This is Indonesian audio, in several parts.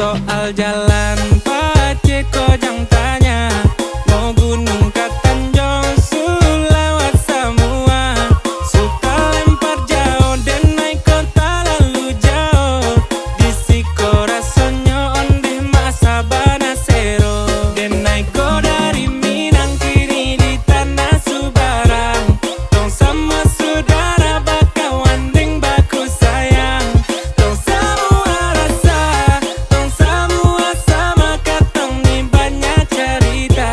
Soal jalan pace kau jangan tanya. Mau gunung ke Tanjung Sulawat semua. Suka lempar jauh dan naik kota lalu jauh. Disiko rasanya ondeh masa banasero. Dan naik kau dari Minang kini di tanah Subarang. Tong sama saudara bakawan deng baku sayang. Tong semua rasa, tong semua sama katong ni banyak cerita.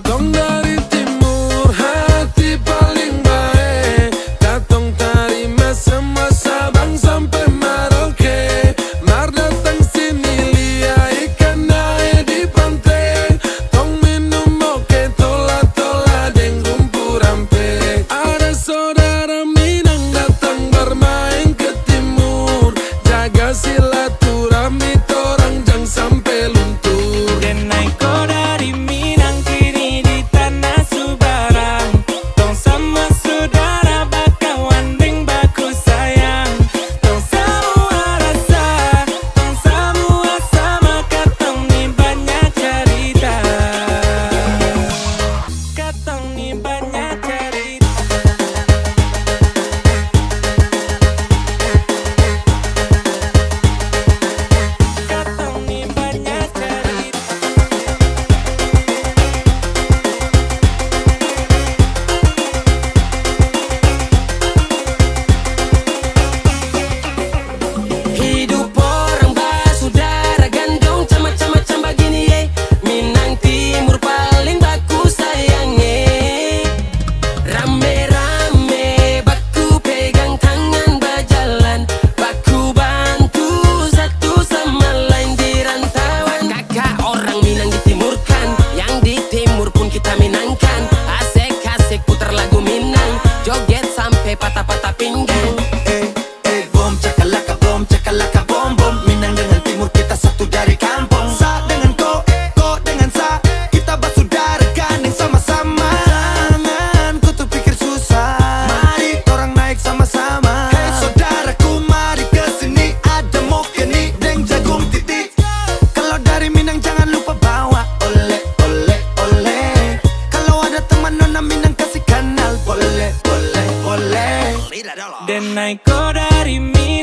Dong dari timur hati paling baik. Datang terima semua Sabang sampai Merauke. Mar datang sini lihat ikan naik di pantai. Tong minum oke tola-tola deng rumput rampe. Ada saudara Minang datang bermain ke timur. Jaga silaturahmi torang jangan sampai luntur. Dan naik kau dari Minang kini di tanah Subarang. Tong sama saudara bakawan deng baku sayang. Tong semua rasa, tong semua sama katong ni banyak cerita. Katong ni banyak cerita. Katong ni banyak cerita. Hidup orang basudara gandong macam-macam begini ye. Minang Timur paling baku sayangnya. Rame-rame baku pegang tangan berjalan. Baku bantu satu sama lain di rantauan. Kakak orang Minang ditimurkan, yang di timur pun kita minangkan. Asik-asik putar lagu Minang, joget sampai patah-patah pinggang. Bom cakalaka bom bom. Minang dengan timur kita satu dari kampung. Sa dengan ko dengan sa, kita basudara gandeng sama-sama. Jangan kau tuh pikir susah, mari orang naik sama-sama. Hei saudaraku mari kesini, ada moke nih deng jagung titik. Kalau dari Minang jangan lupa bawa oleh oleh oleh. Kalau ada teman nona Minang kasih kenal boleh boleh boleh. Dan naik kau dari Minang